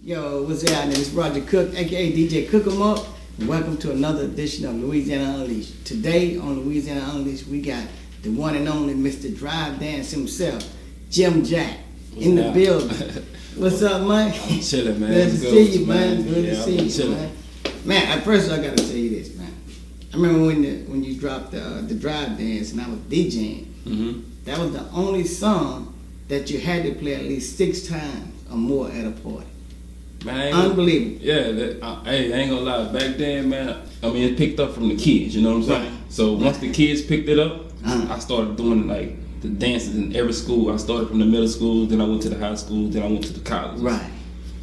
Yo, what's happening? This is Roger Cook, aka DJ Cook 'em Up. And welcome to another edition of Louisiana Unleashed. Today on Louisiana Unleashed, we got the one and only Mr. Drive Dance himself, Jim Jack, in the building. What's up, man? I'm chilling, man. Good to see you, man. Good to see you, man. Man, at first I gotta tell you this, man. I remember when you dropped the Drive Dance and I was DJing. Mm-hmm. That was the only song that you had to play at least 6 times or more at a party. Man, Unbelievable. Yeah, hey, I ain't gonna lie. Back then, man, I mean, it picked up from the kids, you know what I'm saying? Right. So once the kids picked it up, I started doing like the dances in every school. I started from the middle school, then I went to the high school, then I went to the college. Right.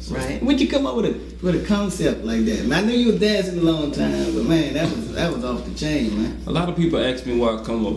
Right. When'd you come up with a concept like that? Man, I knew you were dancing a long time, but man, that was off the chain, man. A lot of people ask me why I come up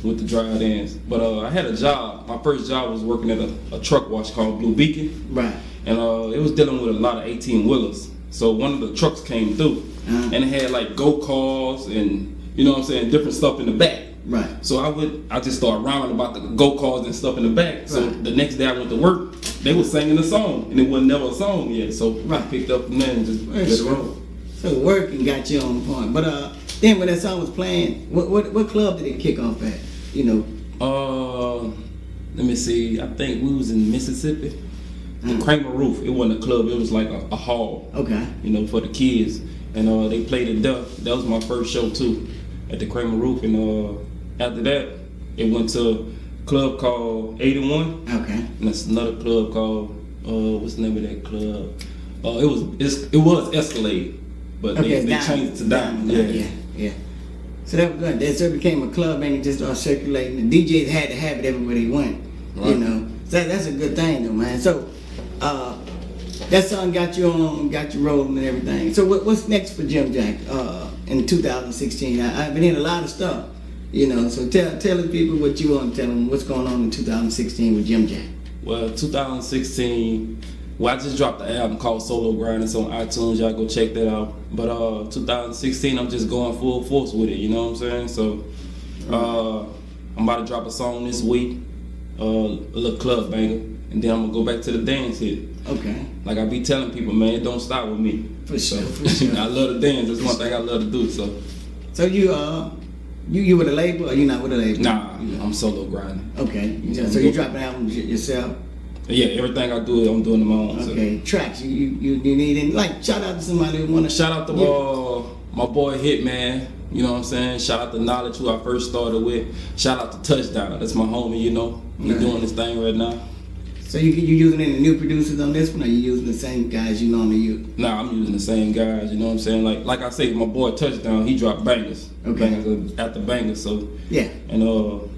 with the dry dance, but I had a job. My first job was working at a truck wash called Blue Beacon. Right. And it was dealing with a lot of 18-wheelers. So one of the trucks came through, and it had like go-karts and, you know what I'm saying, different stuff in the back. Right. So I just started rhyming about the go-karts and stuff in the back. So the next day I went to work, they were singing a song, and it wasn't never a song yet. So I picked up from there and just let it roll. So working got you on point. But then when that song was playing, what club did it kick off at? You know? Let me see. I think we was in Mississippi. The Kramer Roof. It wasn't a club. It was like a hall. Okay. You know, for the kids, and they played it there. That was my first show too, at the Kramer Roof. And after that, it went to a club called 81. Okay. And that's another club called what's the name of that club? It was Escalade, but they changed it to Diamond. Yeah. So that was good. So it became a club, and it just started circulating. The DJs had to have it everywhere they went. Right. You know, so that's a good thing, though, man. So. That song got you on, got you rolling and everything. So what's next for Jim Jack in 2016? I've been hearing a lot of stuff, you know. So tell the people what you want to tell them. What's going on in 2016 with Jim Jack? Well, 2016. Well, I just dropped the album called Solo Grind. It's on iTunes. Y'all go check that out. But 2016, I'm just going full force with it. You know what I'm saying? So I'm about to drop a song this week, a little club banger. And then I'm gonna go back to the dance hit. Okay. Like I be telling people, man, it don't stop with me. For sure. I love to dance. That's one thing I love to do. So you with a label or you not with a label? Nah, I'm solo grinding. Okay. So you dropping albums yourself? Yeah, everything I do, I'm doing it my own. Okay. So. Tracks. You need any, like, shout out to somebody who wanna shout out to my boy Hitman. You know what I'm saying? Shout out to Knowledge, who I first started with. Shout out to Touchdown. That's my homie. You know, he's doing this thing right now. So you using any new producers on this one, or you using the same guys you normally use? Nah, I'm using the same guys. You know what I'm saying? Like I say, my boy Touchdown, he dropped bangers. Okay. Bangers after bangers. So yeah. And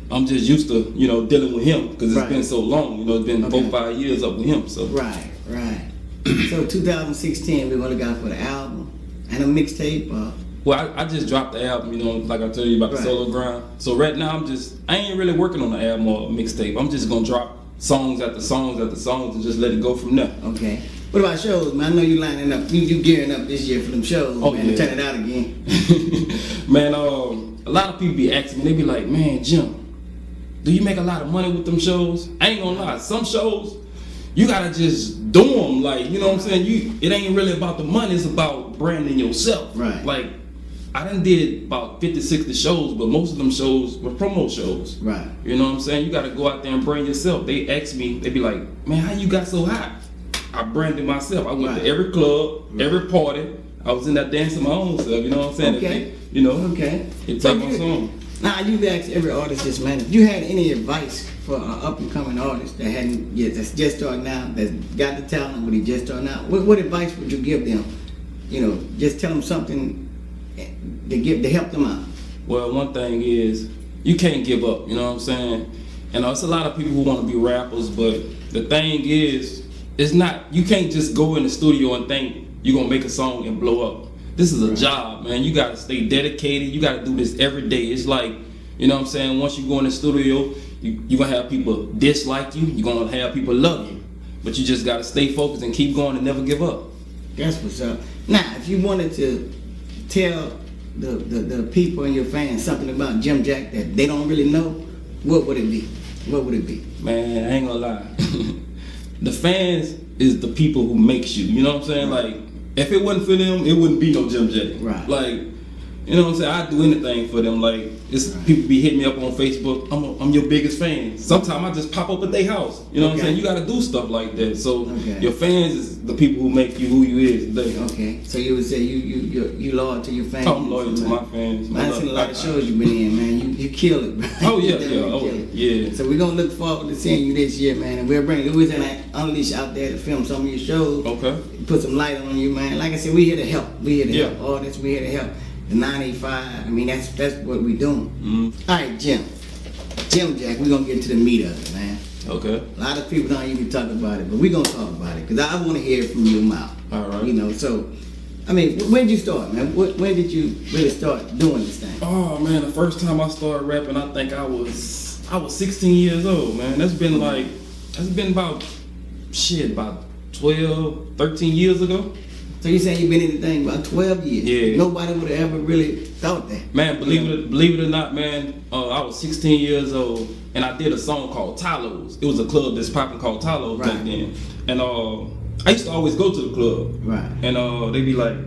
I'm just used to dealing with him because it's been so long. You know, it's been 4-5 years up with him. So right. So 2016, we're gonna go for the album and a mixtape. Well, I just dropped the album. You know, like I told you about the solo grind. So right now I ain't really working on the album or mixtape. I'm just gonna drop songs after songs after songs and just let it go from there. Okay. What about shows, man? I know you lining up, you gearing up this year for them shows, man, to turn it out again. Man, a lot of people be asking me, they be like, man, Jim, do you make a lot of money with them shows? I ain't gonna lie, some shows, you gotta just do them, like, you know what I'm saying? It ain't really about the money, it's about branding yourself. Right. Like, I done did about 50, 60 shows, but most of them shows were promo shows. Right. You know what I'm saying? You got to go out there and brand yourself. They ask me, they be like, man, how you got so hot? I branded myself. I went to every club, every party. I was in that dancing my own self. You know what I'm saying? Okay. It took my song. Now, you've asked every artist this, man, if you had any advice for an up-and-coming artist that's just starting out, that's got the talent, but he just starting out, what advice would you give them? You know, just tell them something to help them out. Well, one thing is you can't give up. You know what I'm saying? And it's a lot of people who want to be rappers, but the thing is, it's not. You can't just go in the studio and think you're gonna make a song and blow up. This is a job, man. You gotta stay dedicated. You gotta do this every day. It's like, you know what I'm saying? Once you go in the studio, you're gonna have people dislike you. You're gonna have people love you, but you just gotta stay focused and keep going and never give up. That's what's up. Now, if you wanted to tell the people and your fans something about Jim Jack that they don't really know, what would it be? What would it be? Man, I ain't gonna lie. The fans, is the people who makes you. You know what I'm saying? Right. Like, if it wasn't for them, it wouldn't be no Jim J. Right. Like, you know what I'm saying? I'd do anything for them. Like, it's people be hitting me up on Facebook. I'm your biggest fan. Sometimes I just pop up at their house. You know what I'm saying? You got to do stuff like that. So your fans is the people who make you who you is today. Okay. So you would say you loyal to your fans? I'm loyal to my fans. I've seen a lot of shows you've been in, man. You kill it, bro. Oh yeah, yeah. So we're gonna look forward to seeing you this year, man. And we'll bring Louisiana Unleashed out there to film some of your shows. Okay. Put some light on you, man. Like I said, we here to help. We here to help artists. We here to help. The 985. I mean, that's what we doing. All right, Jim Jack. We're gonna get to the meat of it, man. Okay. A lot of people don't even talk about it, but we're gonna talk about it because I want to hear it from your mouth. All right. You know, so I mean, when did you start, man? When did you really start doing this thing? Oh man, the first time I started rapping, I think I was 16 years old, man. That's been about 12, 13 years ago. So you saying you've been in the thing about 12 years? Yeah. Nobody would have ever really thought that. Man, believe it or not, man, I was 16 years old and I did a song called Talos. It was a club that's popping called Talos back then. And I used to always go to the club. Right. And they'd be like,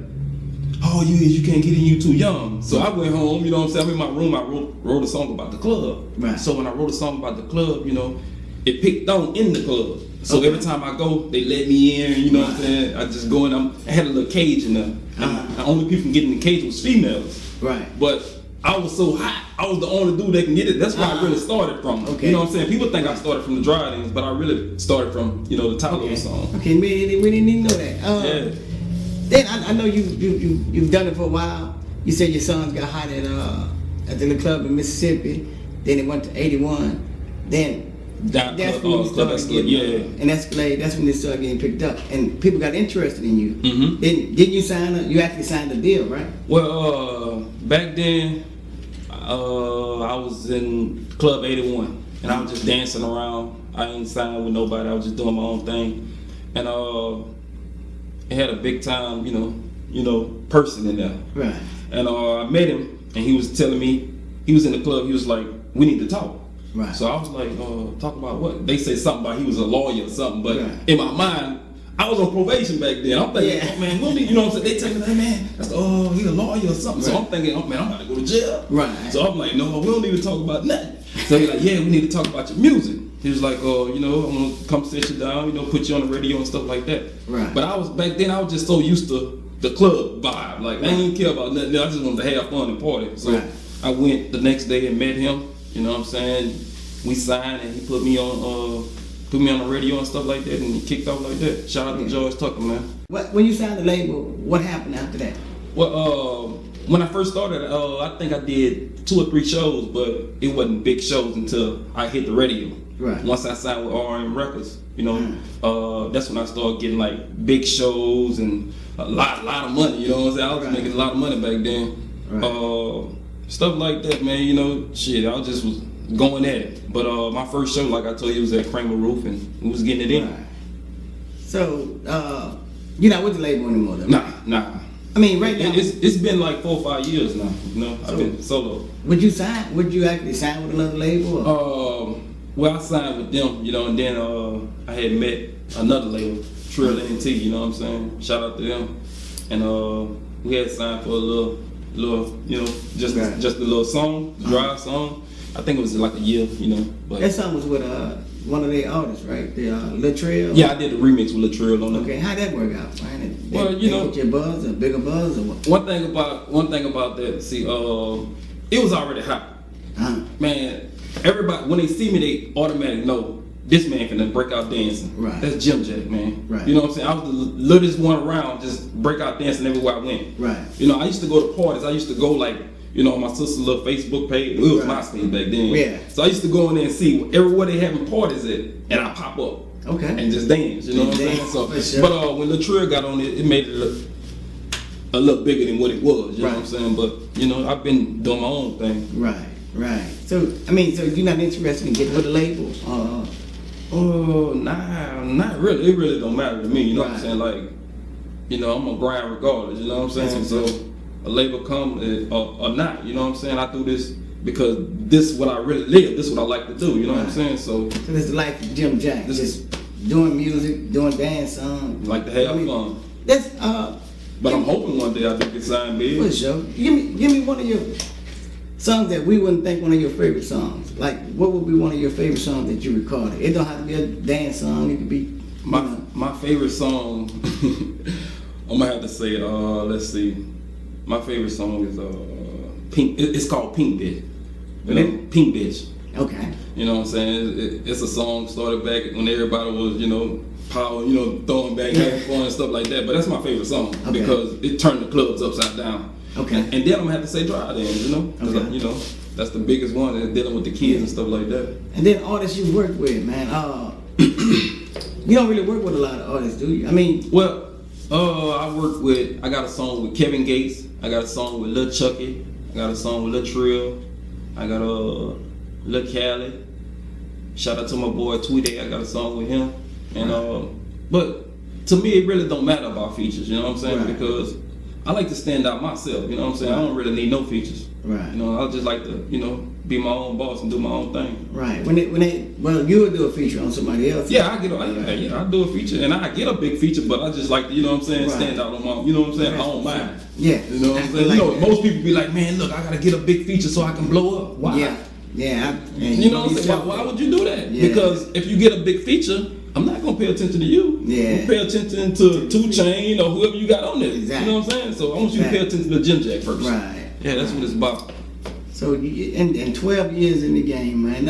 oh, you can't get in, you too young. So I went home, you know what I'm saying? I'm in my room, I wrote a song about the club. Right. So when I wrote a song about the club, you know, it picked on in the club. So every time I go, they let me in, you know what I'm saying? I just go in, I had a little cage in there. And the only people getting in the cage was females. Right. But I was so hot, I was the only dude that can get it. That's where I really started from. Okay. You know what I'm saying? People think I started from the Dryadens, but I really started from, you know, the Talos song. Okay, we didn't even know that. Then I know you've done it for a while. You said your songs got hot at the little club in Mississippi. Then it went to 81. Then that's when you started getting and Escalade. That's when they started getting picked up, and people got interested in you. Mm-hmm. Didn't you sign? You actually signed a deal, right? Well, back then, I was in Club 81, and I was just dancing around. I ain't signed with nobody. I was just doing my own thing, and it had a big time, you know, person in there. Right. And I met him, and he was telling me, he was in the club. He was like, "We need to talk." Right. So I was like, talk about what? They said something about he was a lawyer or something, but Right. in my mind, I was on probation back then. I'm thinking, oh man, we'll need, you know what I'm saying? They tell me, hey man, that's he's a lawyer or something. So I'm thinking, oh man, I'm about to go to jail. Right. So I'm like, no, we don't need to talk about nothing. So he's like, yeah, we need to talk about your music. He was like, you know, I'm gonna come sit you down, you know, put you on the radio and stuff like that. Right. But back then I was just so used to the club vibe. Like I didn't care about nothing. I just wanted to have fun and party. So I went the next day and met him. You know what I'm saying? We signed and he put me on the radio and stuff like that, and he kicked off like that. Shout out to George Tucker, man. When you signed the label, what happened after that? Well, when I first started, I think I did 2 or 3 shows, but it wasn't big shows until I hit the radio. Right. Once I signed with RM Records, you know, that's when I started getting like big shows and a lot of money. You know what I'm saying? I was making a lot of money back then. Right. Stuff like that, man. You know, shit. I just was going at it. But my first show, like I told you, was at Kramer Roof, and we was getting it in. Right. So you're not with the label anymore, though? Nah. I mean, right now it's been like 4 or 5 years now. You know, I've been solo. Would you actually sign with another label? Or? Well, I signed with them, you know, and then I had met another label, Trill NT. You know what I'm saying? Shout out to them. And we had signed for a little, you know, just a little song, the drive song. I think it was like a year, you know. But that song was with one of their artists, right? The Latrell. Yeah, I did a remix with Latrell on it. Okay, how'd that work out, man? Well, you know, get your buzz, a bigger buzz, or what? One thing about that, see, it was already hot. Man, everybody when they see me, they automatically know this man finna break out dancing. Right. That's Jim Jack, man. Right. You know what I'm saying? I was the littlest one around, just break out dancing everywhere I went. Right. You know, I used to go to parties. I used to go like, you know, on my sister's little Facebook page. It was MySpace back then. Yeah. So I used to go in there and see everywhere they having parties at, and I pop up. Okay. And just dance. You know what I'm saying? So, but when Latrell got on it, it made it look a little bigger than what it was. You know what I'm saying? But you know, I've been doing my own thing. Right. So I mean, so you're not interested in getting with a label? Nah, not really. It really don't matter to me. You know what I'm saying? Like, you know, I'm gonna grind regardless. You know what I'm saying? So a label come or not. You know what I'm saying? I do this because this is what I really live. This is what I like to do. You know what I'm saying? So this is the life of Jim Jack. doing music, doing dance songs. Like to have fun. That's But I'm hoping one day I do get signed big. for sure. Give me one of your songs that we wouldn't think one of your favorite songs. Like, what would be one of your favorite songs that you recorded? It don't have to be a dance song. It could be My favorite song. I'm gonna have to say. Let's see. My favorite song is Pink. It's called Pink Bitch. You know, Pink Bitch. Okay. You know what I'm saying? It's a song started back when everybody was, power, throwing back fun and stuff like that. But that's my favorite song because it turned the clubs upside down. Okay. And then I'm gonna have to say Dry Dance, Cause that's the biggest one, and dealing with the kids and stuff like that. And then artists you worked with, man. You don't really work with a lot of artists, do you? I mean, well, I got a song with Kevin Gates. I got a song with Lil Chucky. I got a song with Lil Trill. I got Lil Cali. Shout out to my boy Tweety. I got a song with him. And but to me, it really don't matter about features. You know what I'm saying? Right. Because I like to stand out myself. You know what I'm saying? I don't really need no features. Right. I just like to be my own boss and do my own thing. Right. Well, you would do a feature on somebody else. Yeah, I do a feature, and I get a big feature, but I just like to, stand out on my, I don't mind. Yeah. You know what I'm saying? Most people be like, man, look, I gotta get a big feature so I can blow up. Why? Yeah. Yeah. You know what I'm saying? Why would you do that? Yeah. Because if you get a big feature, I'm not gonna pay attention to you. Yeah. I'm pay attention to 2 Chainz or whoever you got on there. Exactly. You know what I'm saying? So I want you to pay attention to Jim Jack first. Right. Yeah, that's what it's about. So, in 12 years in the game, man,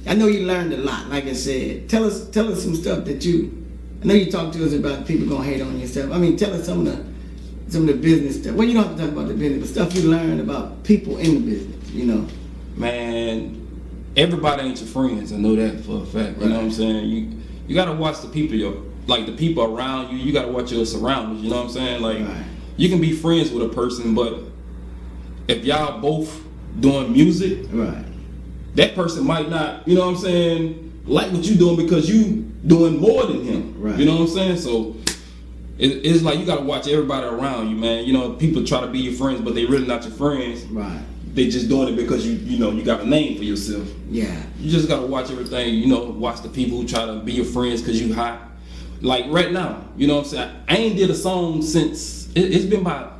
I know you learned a lot. Like I said, tell us some stuff that I know you talked to us about people gonna hate on you and stuff. I mean, tell us some of the business stuff. Well, you don't have to talk about the business, but stuff you learned about people in the business. Man, everybody ain't your friends. I know that for a fact. You know what I'm saying? You gotta watch the people, the people around you. You gotta watch your surroundings. You know what I'm saying? Like, you can be friends with a person, but if y'all both doing music, that person might not, like what you doing because you doing more than him. Right. You know what I'm saying? So it's like you gotta watch everybody around you, man. People try to be your friends, but they really not your friends. Right. They just doing it because you got a name for yourself. Yeah. You just gotta watch everything. Watch the people who try to be your friends because you hot. Like right now, you know what I'm saying? I ain't did a song since it's been about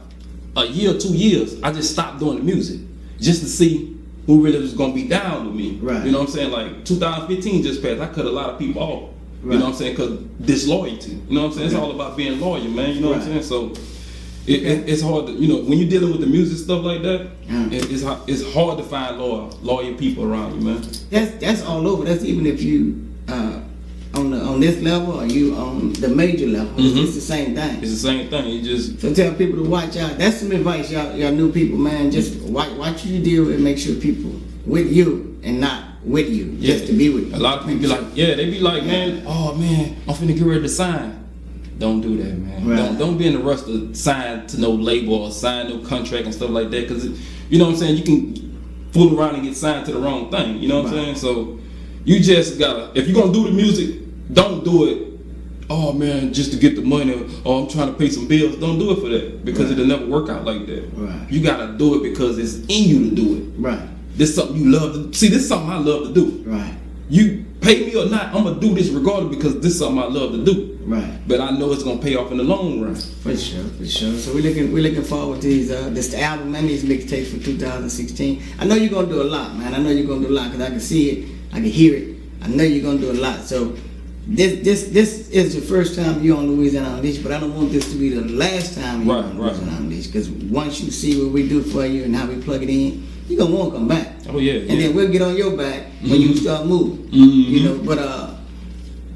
a year or 2 years. I just stopped doing the music just to see who really was gonna be down with me. Right. You know what I'm saying? Like 2015 just passed. I cut a lot of people off. Right. You know what I'm saying? Because disloyalty. You know what I'm saying? It's all about being loyal, man. You know what I'm saying? So it's hard to, when you're dealing with the music stuff like that, it's hard to find loyal people around you, man. That's all over. That's even if you on this level or you on the major level. It's the same thing. It's the same thing. So tell people to watch out. That's some advice, y'all new people, man. Just watch you deal with, make sure people with you and not with you, just to be with you. A lot of people be like, they be like, man, oh man, I'm finna get ready to sign. Don't do that, man. Right. Don't be in the rush to sign to no label or sign no contract and stuff like that, because you know what I'm saying, you can fool around and get signed to the wrong thing. You know what I'm saying? So you just gotta, if you're gonna do the music, don't do it, oh man, just to get the money, or I'm trying to pay some bills. Don't do it for that, because it'll never work out like that. Right. You gotta do it because it's in you to do it. Right. This is something you love to see. This is something I love to do. Right. You pay me or not, I'm gonna do this regardless because this is something I love to do. Right. But I know it's gonna pay off in the long run. For sure. So we're looking forward to this album and these mixtapes for 2016. I know you're gonna do a lot, man. I know you're gonna do a lot because I can see it, I can hear it. I know you're gonna do a lot. So this is the first time you're on Louisiana Unleashed, but I don't want this to be the last time you're on Louisiana Unleashed, because once you see what we do for you and how we plug it in, you're gonna want to come back. Oh yeah. And then we'll get on your back when you start moving. But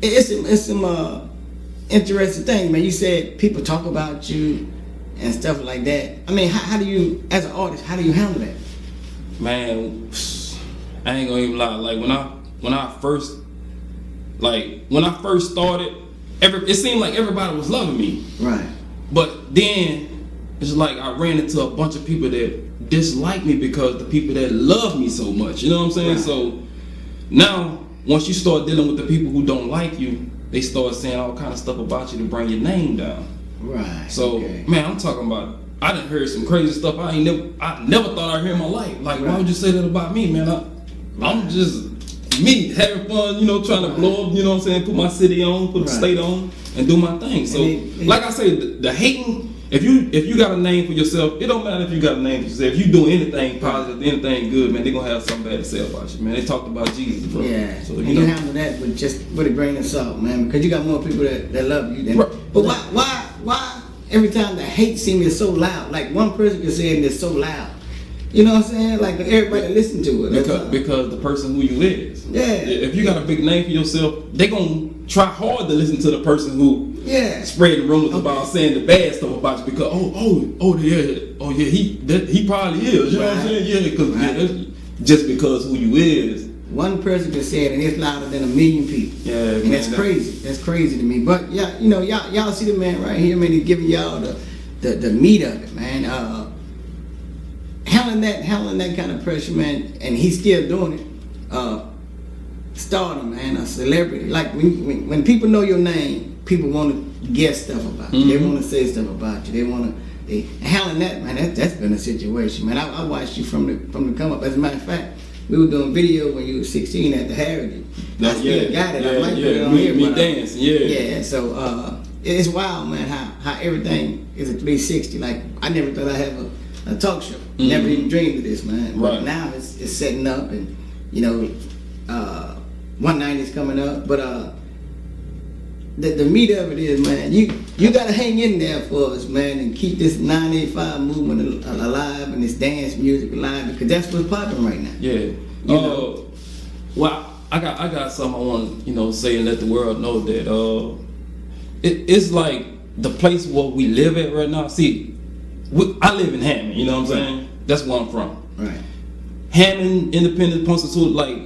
it's some interesting thing, man. You said people talk about you and stuff like that. I mean, how do you, as an artist, how do you handle that? Man, I ain't gonna even lie. Like when I first started, it seemed like everybody was loving me. Right. But then it's like I ran into a bunch of people that dislike me because the people that love me so much. You know what I'm saying? Right. So now, once you start dealing with the people who don't like you, they start saying all kind of stuff about you to bring your name down. Right. So man, I'm talking about, I done heard some crazy stuff I never thought I'd hear in my life. Like, why would you say that about me, man? I'm just me having fun, you know, trying to blow up, you know what I'm saying, put my city on, put the state on, and do my thing. So, like I say, the hating, if you got a name for yourself, it don't matter if you got a name for yourself. If you do anything positive, anything good, man, they're gonna have something bad to say about you, man. They talked about Jesus, bro. Yeah, so and you handle that with a grain of salt, man, because you got more people that love you than. But why every time the hate is so loud? Like one person can say it, it's so loud. You know what I'm saying? Like everybody listen to it. Because the person who you is. Yeah. If you got a big name for yourself, they gonna try hard to listen to the person who spreading rumors about saying the bad stuff about you because he probably is. You know what I'm saying? Yeah, because just because who you is. One person can say it and it's louder than a million people. Yeah, and that's crazy. That's crazy to me. But yeah, you know, y'all see the man right here, man. He's giving y'all the meat of it, man. Handling that kind of pressure, man, and he's still doing it. Stardom, man, a celebrity. Like when people know your name, people want to guess stuff about you. They want to say stuff about you. Handling that, man. That's been a situation, man. I watched you from the come up. As a matter of fact, we were doing video when you were 16 at the Heritage. I still got it. I might put it on here. Me dancing, Yeah. So it's wild, man. How everything is a 360. Like I never thought I'd have a talk show. Never even dreamed of this, man. Right. But now it's setting up, and you know, 190 is coming up. But the meat of it is, man, you gotta hang in there for us, man, and keep this 985 movement alive and this dance music alive because that's what's popping right now. Yeah. You know? Well, I got something I want to say and let the world know that it's like the place where we live at right now. See, I live in Hammond, you know what I'm saying? That's where I'm from. Right. Hammond, Independent, Pontotoc, like,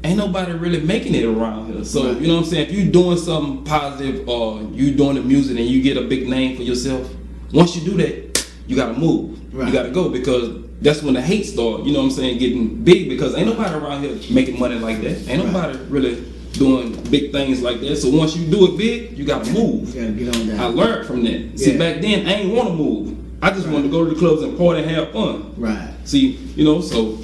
ain't nobody really making it around here. So, you know what I'm saying? If you doing something positive or you doing the music and you get a big name for yourself, once you do that, you gotta move. Right. You gotta go because that's when the hate start, you know what I'm saying, getting big because ain't nobody around here making money like that. Ain't nobody really doing big things like that. So once you do it big, you gotta move. You gotta get on that. I learned from that. Yeah. See, back then, I ain't wanna move. I just wanted to go to the clubs and party and have fun. Right. See, so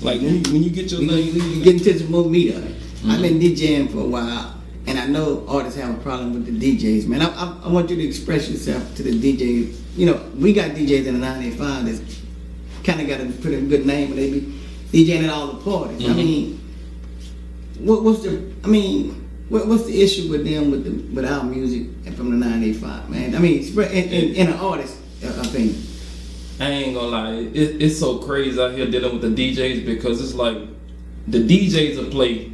like when you get your name, you get into the more meat of it. I've been DJing for a while, and I know artists have a problem with the DJs, man. I want you to express yourself to the DJs. You know, we got DJs in the 985 that's kind of got a pretty good name, but they be DJing at all the parties. I mean, what's the issue with them with our music from the 985, man? I mean, in an artist opinion. I ain't gonna lie, it's so crazy out here dealing with the DJs because it's like the DJs will play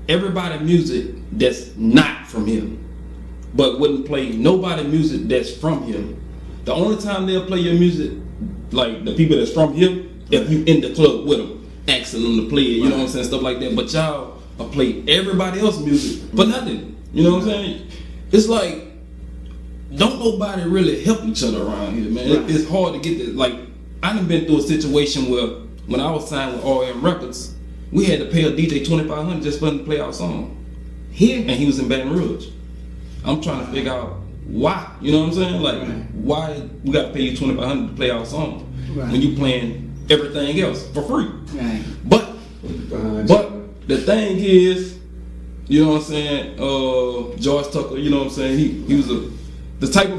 everybody music that's not from him, but wouldn't play nobody music that's from him. The only time they'll play your music, like the people that's from him, if you in the club with them, asking them to play it, you know what I'm saying, stuff like that. But y'all will play everybody else's music for nothing, you know what I'm saying? It's like, don't nobody really help each other around here, man. Right. It's hard to get this. Like, I done been through a situation where when I was signed with RM Records, we had to pay a DJ $2,500 just for him to play our song. Here? And he was in Baton Rouge. I'm trying to figure out why. You know what I'm saying? Like, why we got to pay you $2,500 to play our song when you playing everything else for free? Right. But the thing is, you know what I'm saying? George Tucker, you know what I'm saying? He was the type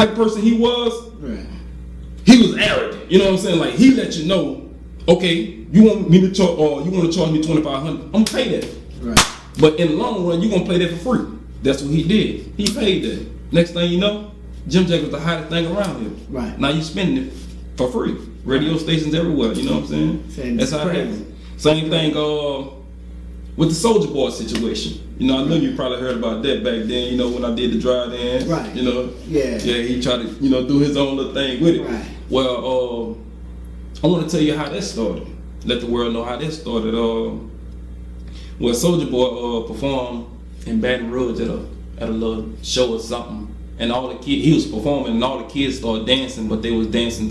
of person he was. Right. He was arrogant. You know what I'm saying? Like he let you know, okay, you want me to charge, or you want to charge me $2,500? I'm gonna pay that. Right. But in the long run, you gonna play that for free. That's what he did. He paid that. Next thing you know, Jim Jack was the hottest thing around here. Right. Now you spending it for free. Radio stations everywhere. You know what I'm saying? That's how it happens. Same thing with the Soulja Boy situation. You know, I know you probably heard about that back then, you know, when I did the dry dance. Right. You know. Yeah. Yeah, he tried to, do his own little thing with it. Right. Well, I want to tell you how that started. Let the world know how that started. Well, Soulja Boy performed in Baton Rouge at a little show or something. And all the kids, he was performing and all the kids started dancing, but they was dancing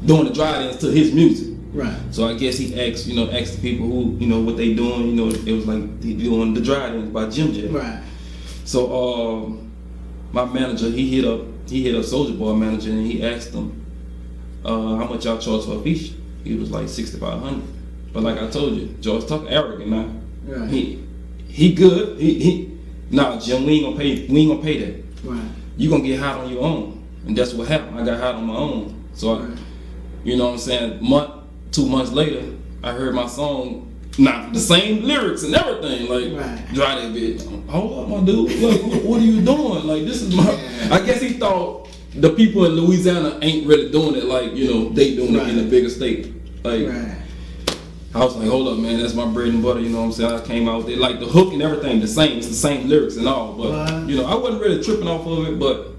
doing the dry dance to his music. Right. So I guess he asked the people who, what they doing, it was like he doing the dry dance by Jim J. Right. So my manager, he hit up Soulja Boy manager and he asked him, how much y'all charge for a feature? He was like $6,500. But like I told you, George Tucker arrogant now. Right. He good. Nah, Jim, we ain't gonna pay that. Right. You gonna get hot on your own, and that's what happened. I got hot on my own. So, Right. you know what I'm saying? 2 months later, I heard my song. Not the same lyrics and everything. Like, right. Dry that bitch. Hold up, my dude. What are you doing? Like, this is my. Yeah. I guess he thought the people in Louisiana ain't really doing it like, you know, they doing Right. it in a bigger state. Like, Right. I was like, hold up, man, that's my bread and butter, you know what I'm saying? I came out with it. Like, the hook and everything, the same. It's the same lyrics and all. But, Right. you know, I wasn't really tripping off of it, but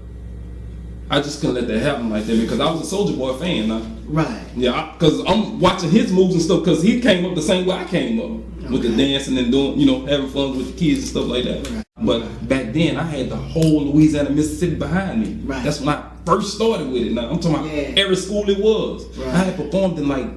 I just couldn't let that happen like that because I was a Soulja Boy fan now. Right. Yeah, because I'm watching his moves and stuff because he came up the same way I came up with the dancing and doing, you know, having fun with the kids and stuff like that. Right. But back then, I had the whole Louisiana, Mississippi behind me. Right. That's when I first started with it. Now I'm talking about every school it was. Right. I had performed in like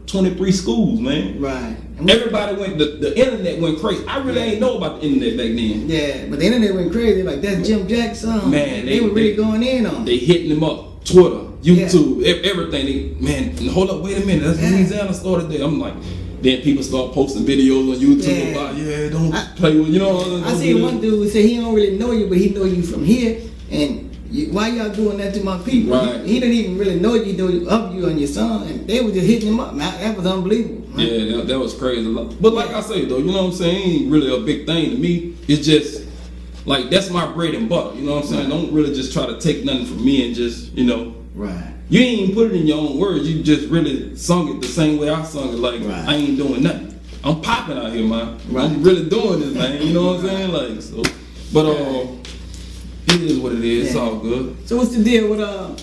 23 schools, man. Right. Everybody went. The internet went crazy. I really ain't know about the internet back then. Yeah, but the internet went crazy. Like, that's Jim Jack's song. Man, they were really going in on it. They hitting them up. Twitter, YouTube, everything. Man, hold up, wait a minute. That's Louisiana started there. I'm like, then people start posting videos on YouTube about, don't play with, you know. I see one dude say he don't really know you, but he know you from here. And why y'all doing that to my people? Right. He didn't even really know you, of you on your song. And they were just hitting him up. Man, that was unbelievable. Man. Yeah, that was crazy. But like I say, though, you know what I'm saying? It ain't really a big thing to me. It's just, like, that's my bread and butter. You know what I'm saying? Don't really just try to take nothing from me and just, you know. Right. You ain't even put it in your own words. You just really sung it the same way I sung it. Like, I ain't doing nothing. I'm popping out here, man. Right. I'm really doing this, man. You know what I'm saying? Like, so. But, it is what it is. Yeah. It's all good. So what's the deal with the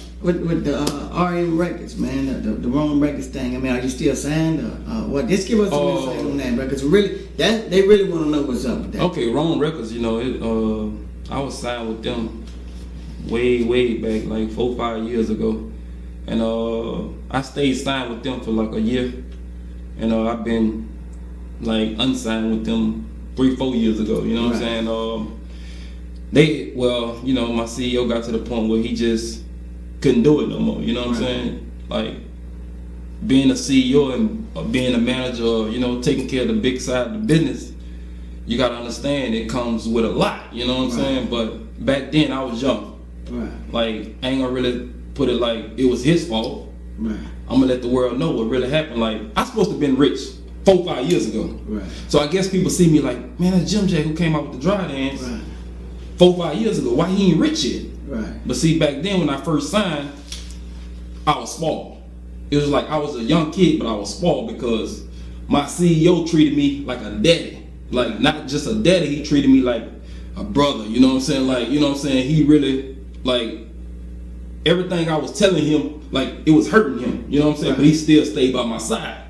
RM Records, man? The Rome Records thing. I mean, are you still signed or what? Just give us some insight on that, because really, they really want to know what's up with that. Okay, Rome Records. You know, I was signed with them way back, like 4 or 5 years ago, and I stayed signed with them for like a year, and I've been like unsigned with them 3-4 years ago. You know what I'm saying? You know, my CEO got to the point where he just couldn't do it no more. You know what I'm saying? Like, being a CEO and being a manager, you know, taking care of the big side of the business, you gotta understand it comes with a lot. You know what I'm saying? But back then I was young. Like, I ain't gonna really put it like it was his fault. I'm gonna let the world know what really happened. Like, I supposed to have been rich 4 or 5 years ago. So I guess people see me like, man, that's Jim J who came out with the dry dance 4 or 5 years ago. Why he ain't rich yet? But see, back then when I first signed, I was spoiled. It was like I was a young kid, but I was spoiled because my CEO treated me like a daddy. Like, not just a daddy, he treated me like a brother. You know what I'm saying? Like, you know what I'm saying? He really, like, everything I was telling him, like, it was hurting him. You know what I'm saying? But he still stayed by my side.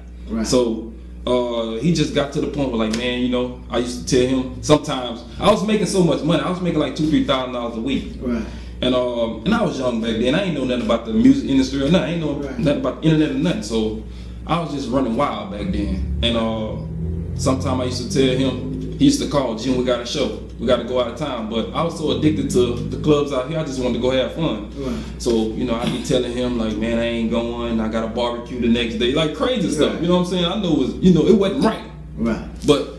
So he just got to the point where, like, man, you know, I used to tell him sometimes I was making so much money. I was making like $2,000-$3,000 a week. And I was young back then. I ain't know nothing about the music industry or nothing. I ain't know nothing about the internet or nothing. So I was just running wild back then. And sometimes I used to tell him, he used to call, Jim, we got a show. We got to go out of town. But I was so addicted to the clubs out here, I just wanted to go have fun. So, you know, I'd be telling him, like, man, I ain't going. I got a barbecue the next day. Like, crazy stuff. You know what I'm saying? I know it was, you know, it wasn't right. But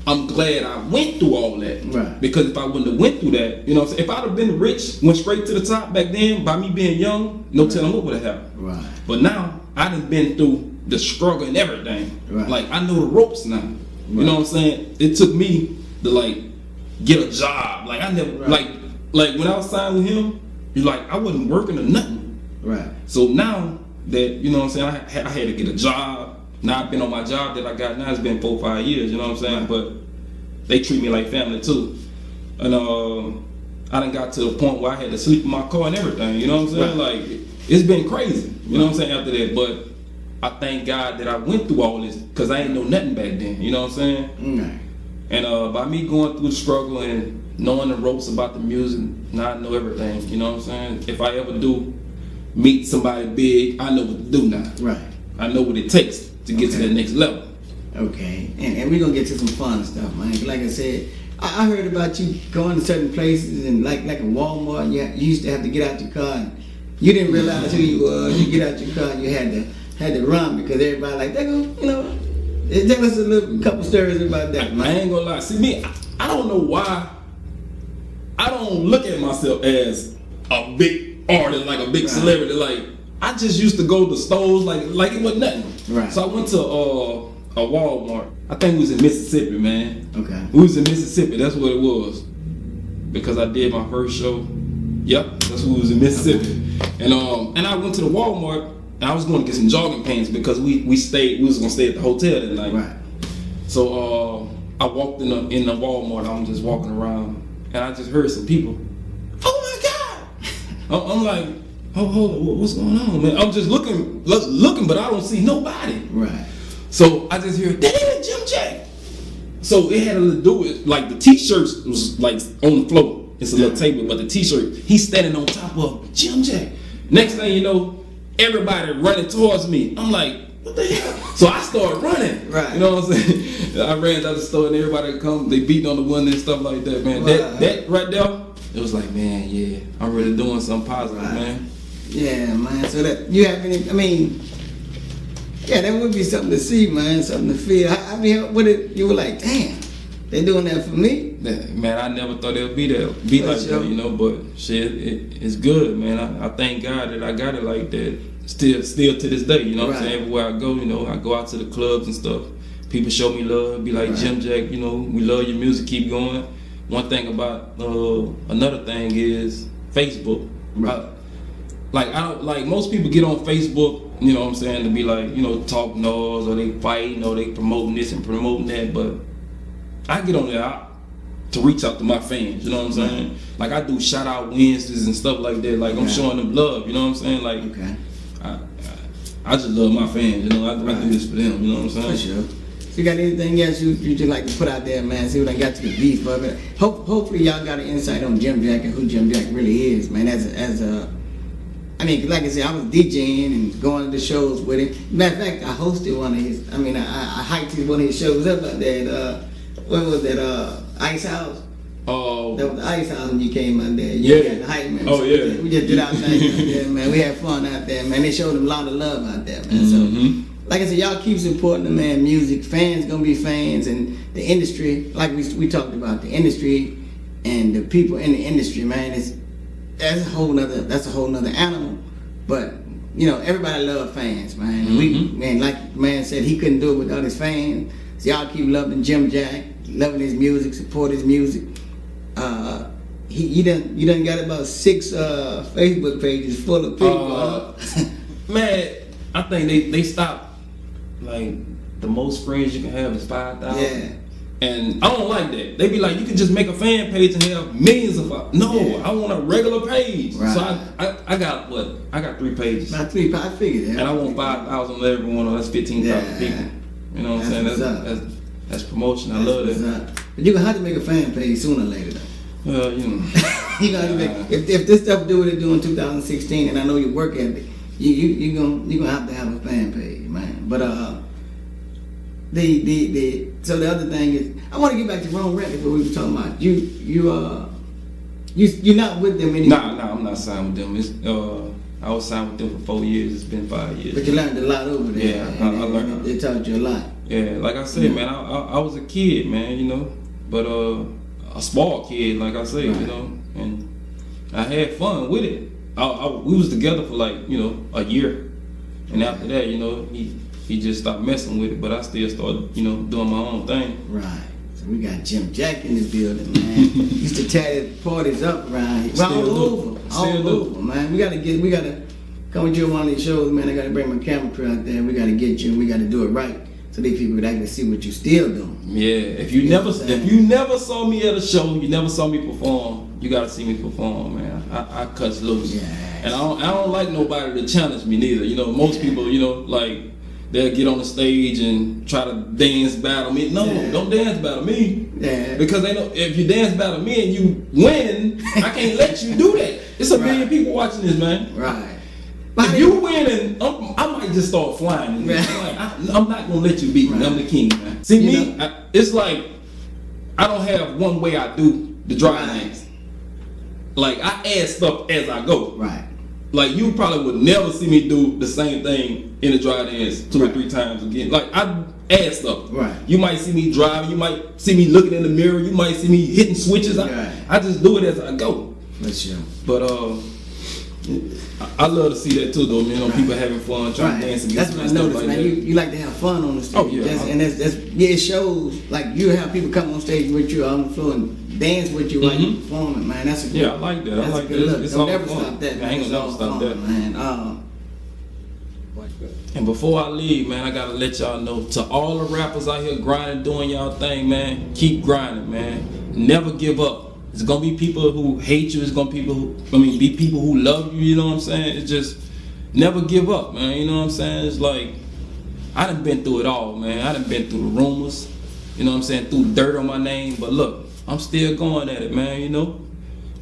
I'm glad I went through all that. Because if I wouldn't have went through that, you know what I'm saying? If I'd have been rich, went straight to the top back then, by me being young, no telling what would have happened. But now, I done been through the struggle and everything. Like, I know the ropes now. You know what I'm saying? It took me to, like, get a job. Like, I never, like when I was signed with him, you like, I wasn't working or nothing. So now that, you know what I'm saying, I had to get a job. Now I've been on my job that I got now, it's been 4 or 5 years, you know what I'm saying? But they treat me like family too. And I done got to the point where I had to sleep in my car and everything, you know what I'm saying? Like, it's been crazy, you know what I'm saying, after that. But I thank God that I went through all this, because I ain't know nothing back then, you know what I'm saying? And by me going through the struggle and knowing the ropes about the music, now I know everything, you know what I'm saying? If I ever do meet somebody big, I know what to do now. I know what it takes to get to that next level. And we're going to get to some fun stuff, man. Like I said, I heard about you going to certain places and like a Walmart, you used to have to get out your car and you didn't realize who you were. You get out your car and you had to run because everybody like, there go, you know, Tell us a couple stories about that, man. I ain't gonna lie. See me, I don't know why. I don't look at myself as a big artist, like a big celebrity. Like I just used to go to stores like it wasn't nothing. Right. So I went to a Walmart. I think we was in Mississippi, man. Okay. We was in Mississippi. That's what it was. Because I did my first show. Yep, that's what we was in Mississippi. And I went to the Walmart and I was going to get some jogging pants because we was gonna stay at the hotel that night. Right. So I walked in the Walmart. I'm just walking around and I just heard some people. Oh my God! I'm like, hold on, what's going on, man? I'm just looking, but I don't see nobody. Right. So I just hear, that ain't Jim Jack. So it had to do with, like, the t-shirts was like on the floor. It's a little table, but the t-shirt, he's standing on top of Jim Jack. Next thing you know, everybody running towards me. I'm like, what the hell? So I started running. Right. You know what I'm saying? I ran out the store and everybody come, they beating on the window and stuff like that, man. Right. That right there, it was like, man, yeah, I'm really doing something positive, man. Yeah, man. So that you have any? I mean, yeah, that would be something to see, man. Something to feel. I mean, what it? You were like, damn, they doing that for me. Man, I never thought it would be like that, you know. But shit, it's good, man. I thank God that I got it like that. Still to this day, you know what I'm saying? Everywhere I go, you know, I go out to the clubs and stuff. People show me love, be like, Jim Jack, you know, we love your music, keep going. One thing about another thing is Facebook. Like most people get on Facebook, you know what I'm saying, to be like, you know, talk noise or they fighting or they promoting this and promoting that, but I get on there to reach out to my fans, you know what I'm saying? Like I do shout out Wednesdays and stuff like that, like I'm showing them love, you know what I'm saying? Like I just love my fans, you know, I do this for them, you know what I'm saying? For sure. So you got anything else you just like to put out there, man? See what I got to the beef of it. Hopefully y'all got an insight on Jim Jack and who Jim Jack really is, man. I mean, like I said, I was DJing and going to the shows with him. Matter of fact, I hosted one of his. I mean, I hiked one of his shows up at that. What was that? Ice House. Oh. That was the Ice House when you came out there. You got the hype, man. Oh yeah. We just did our thing out there, man. We had fun out there, man. They showed him a lot of love out there, man. So, like I said, y'all keep supporting the man music. Fans gonna be fans, and the industry, like we talked about, the industry and the people in the industry, man. That's a whole nother animal. But you know, everybody love fans, man. And like the man said, he couldn't do it without his fans. So y'all keep loving Jim Jack, loving his music, support his music. You done got about 6 Facebook pages full of people. Man, I think they stopped. Like the most friends you can have is 5,000. Yeah. And I don't like that. They be like, you can just make a fan page and have millions of followers. No, I want a regular page. Right. So I got what? I got 3 pages. About 3, I figured that. And I want 5,000 on every one of that's 15,000 people. You know what I'm saying? That's promotion. I love that. But you're gonna have to make a fan page sooner or later though. Well, you know. You gonna have to if this stuff do what it do in 2016, and I know you work at it, you're gonna have to have a fan page, man. But so the other thing is, I want to get back to Rome Records, what we were talking about. You're not with them anymore. Nah, I'm not signed with them. I was signed with them for 4 years. It's been 5 years. But you learned a lot over there. Yeah, I learned. They taught you a lot. Yeah, like I said, man, I was a kid, man, you know, but a small kid, like I said, you know, and I had fun with it. We was together for like, you know, a year, and after that, you know, he just stopped messing with it, but I still started, you know, doing my own thing. Right. So we got Jim Jack in the building, man. Used to tear the parties up around here. All over, man. We gotta come with you on one of these shows, man. I gotta bring my camera crew out there. We gotta get you, and we gotta do it right, so these people could actually see what you still doing. Yeah. If you never saw me at a show, you never saw me perform, you gotta see me perform, man. I cuts loose. Yeah. And I don't like nobody to challenge me neither. You know, most people, you know, like, they'll get on the stage and try to dance battle me. No, don't dance battle me. Yeah. Because they know if you dance battle me and you win, I can't let you do that. It's a million people watching this, man. Right. If you win, and I might just start flying. Right. I'm not gonna let you beat me. I'm the king, man. See me? It's like I don't have one way I do the dry dance. Like I add stuff as I go. Right. Like you probably would never see me do the same thing in a dry dance 2 or 3 times again. Like add stuff. Right. You might see me driving. You might see me looking in the mirror. You might see me hitting switches. I just do it as I go. For sure. But I love to see that too, though. Man, people having fun, trying to dance and that's what I noticed, man. You like to have fun on the stage. Oh yeah. And it shows. Like you have people come on stage with you on the floor and dance with you while you performing, man. That's a good. Yeah, I like that. I like that. It's Don't all never fun. stop that. I ain't gonna never stop that, man. And before I leave, man, I gotta let y'all know, to all the rappers out here grinding, doing y'all thing, man, keep grinding, man. Never give up. It's gonna be people who hate you. It's gonna be people who love you. You know what I'm saying? It's just never give up, man. You know what I'm saying? It's like I done been through it all, man. I done been through the rumors. You know what I'm saying? Threw dirt on my name, but look, I'm still going at it, man. You know,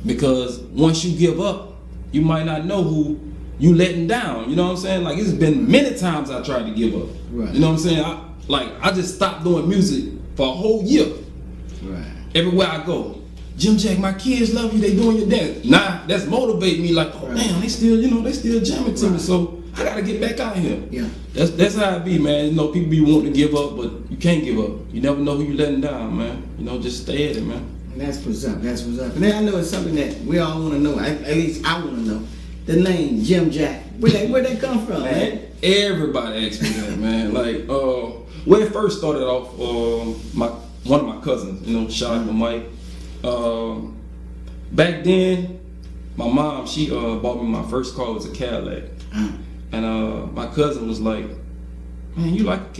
because once you give up, you might not know who you letting down. You know what I'm saying? Like it's been many times I tried to give up. Right. You know what I'm saying? I just stopped doing music for a whole year. Right. Everywhere I go, Jim Jack, my kids love you. They doing your dance. Nah, that's motivating me. Like, oh man, they still jamming to me. So I gotta get back out here. Yeah. That's how it be, man. You know, people be wanting to give up, but you can't give up. You never know who you letting down, man. You know, just stay at it, man. And that's what's up. That's what's up. And then I know it's something that we all want to know. At least I want to know. The name Jim Jack. Where they come from, man? Everybody asks me that, man. Like, when it first started off, one of my cousins, you know, shout out to Mike. Back then, my mom, she bought me my first car. It was a Cadillac. And my cousin was like, man, you like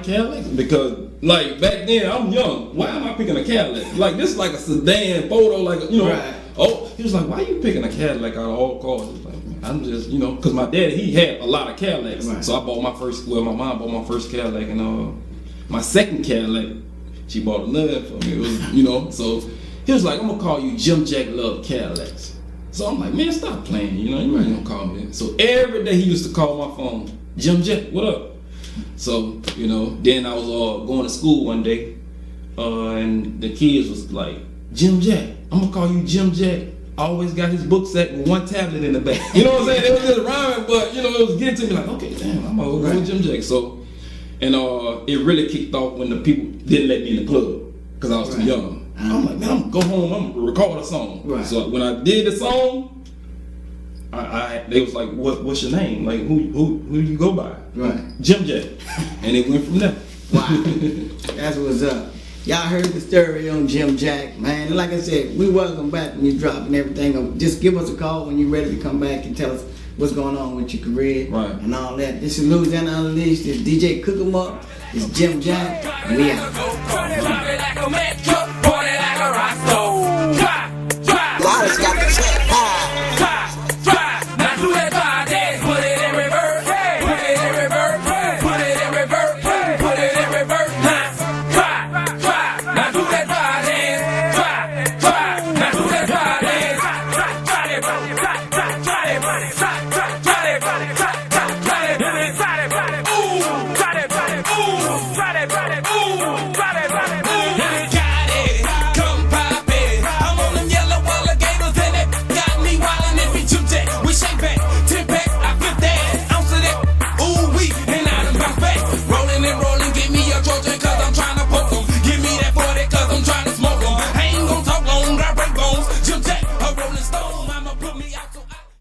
Cadillacs? Because like back then I'm young. Why am I picking a Cadillac? Like this is like a sedan photo, like you know. Right. Oh, he was like, why are you picking a Cadillac out of all cars? I was like, man, I'm just, you know, because my dad, he had a lot of Cadillacs. Right. So I bought my mom bought my first Cadillac, and my second Cadillac, she bought another for me. It was, you know, so he was like, I'm gonna call you Jim Jack Love Cadillacs. So I'm like, man, stop playing, you know, you ain't gonna call me that. So every day he used to call my phone, Jim Jack, what up? So, you know, then I was going to school one day, and the kids was like, Jim Jack, I'm gonna call you Jim Jack. Always got his book set with one tablet in the back. You know what I'm saying? It was just rhyming, but you know, it was getting to me like, okay, damn, I'm gonna go with Jim Jack. So, and it really kicked off when the people didn't let me in the club because I was too young. I'm like, man, I'm gonna go home, I'm gonna record a song. Right. So when I did the song, they was like, what's your name? Like, who you go by? Right. Jim Jack. And it went from there. Wow. That's what's up. Y'all heard the story on Jim Jack, man. Like I said, we welcome back when you're dropping everything. Just give us a call when you're ready to come back and tell us what's going on with your career and all that. This is Louisiana Unleashed. This DJ Cook 'em Up. It's Jim Jack. And we out.